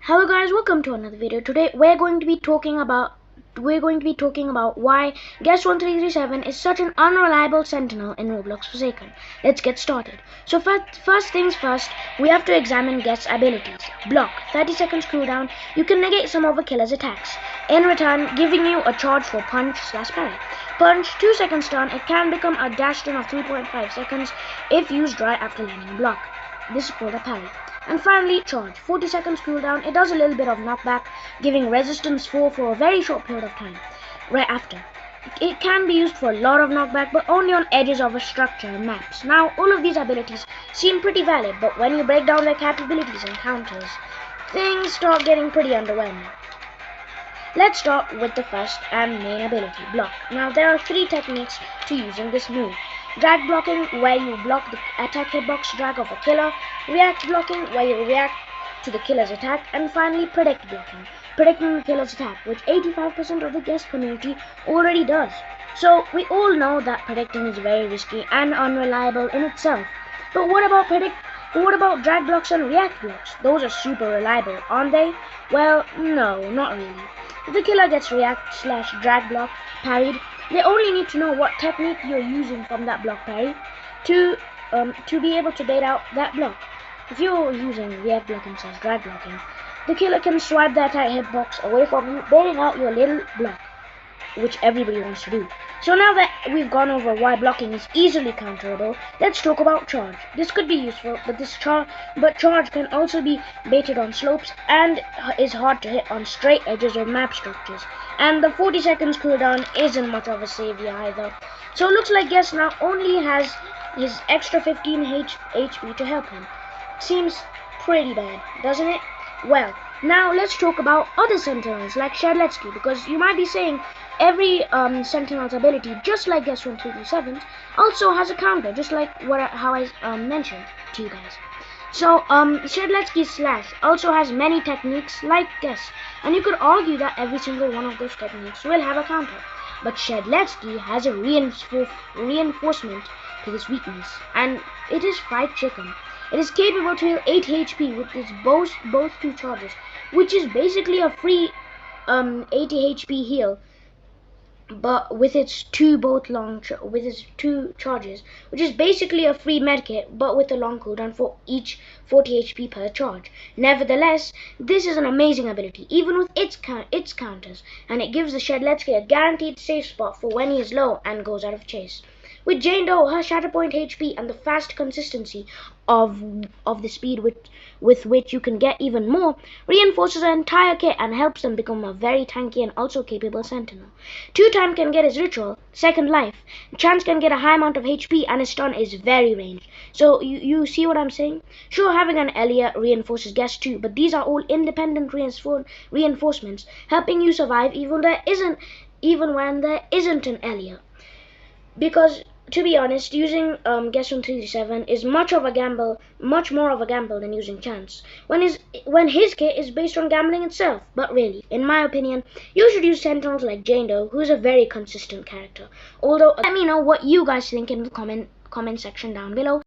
Hello guys, welcome to another video. Today we're going to be talking about why Guest 1337 is such an unreliable sentinel in Roblox Forsaken. Let's get started. So first things first, we have to examine Guest's abilities. Block, 30 seconds cooldown. You can negate some of a killer's attacks, in return giving you a charge for punch/parry. Punch, 2 seconds stun. It can become a dash stun of 3.5 seconds if used right after landing a block. This is called a parry. And finally, charge, 40 seconds cooldown. It does a little bit of knockback, giving resistance 4 for a very short period of time right after. It can be used for a lot of knockback, but only on edges of a structure and maps. Now, all of these abilities seem pretty valid, but when you break down their capabilities and counters, things start getting pretty underwhelming. Let's start with the first and main ability, block. Now, there are 3 techniques to using this move. Drag blocking, where you block the attack hitbox drag of a killer. React blocking, where you react to the killer's attack. And finally, predict blocking, predicting the killer's attack, which 85% of the guest community already does. So we all know that predicting is very risky and unreliable in itself. But what about drag blocks and react blocks? Those are super reliable, aren't they? Well, no, not really. If the killer gets react/drag block parried, they only need to know what technique you're using from that block parry to be able to bait out that block. If you're using react blocking/drag blocking, the killer can swipe the attack hitbox away from you, baiting out your little block, which everybody wants to do. So now that we've gone over why blocking is easily counterable, let's talk about charge. This could be useful, but charge can also be baited on slopes and is hard to hit on straight edges or map structures. And the 40 seconds cooldown isn't much of a savior either. So it looks like Guest now only has his extra 15 HP to help him. Seems pretty bad, doesn't it? Well, now let's talk about other sentinels like Shadletsky, because you might be saying every sentinel's ability, just like Guest 1337, also has a counter, just like how I mentioned to you guys. So Shadletsky's slash also has many techniques like Guest, and you could argue that every single one of those techniques will have a counter. But Shadletsky has a reinforcement to this weakness, and it is fried chicken. It is capable to heal 8 HP with its both 2 charges, which is basically a free 80 HP heal, but with its 2 charges, which is basically a free medkit, but with a long cooldown for each 40 HP per charge. Nevertheless, this is an amazing ability, even with its counters, and it gives the Shadletsky a guaranteed safe spot for when he is low and goes out of chase. With Jane Doe, her Shatterpoint HP and the fast consistency of the speed with which you can get even more, reinforces her entire kit and helps them become a very tanky and also capable sentinel. 2-time can get his ritual, Second Life. Chance can get a high amount of HP, and his stun is very ranged. So you see what I'm saying? Sure, having an Elia reinforces Guest too, but these are all independent reinforcements, helping you survive even when there isn't an Elia. Because, to be honest, using Guest 1337 is much more of a gamble than using Chance, when his kit is based on gambling itself. But really, in my opinion, you should use sentinels like Jane Doe, who is a very consistent character. Although, let me know what you guys think in the comment section down below.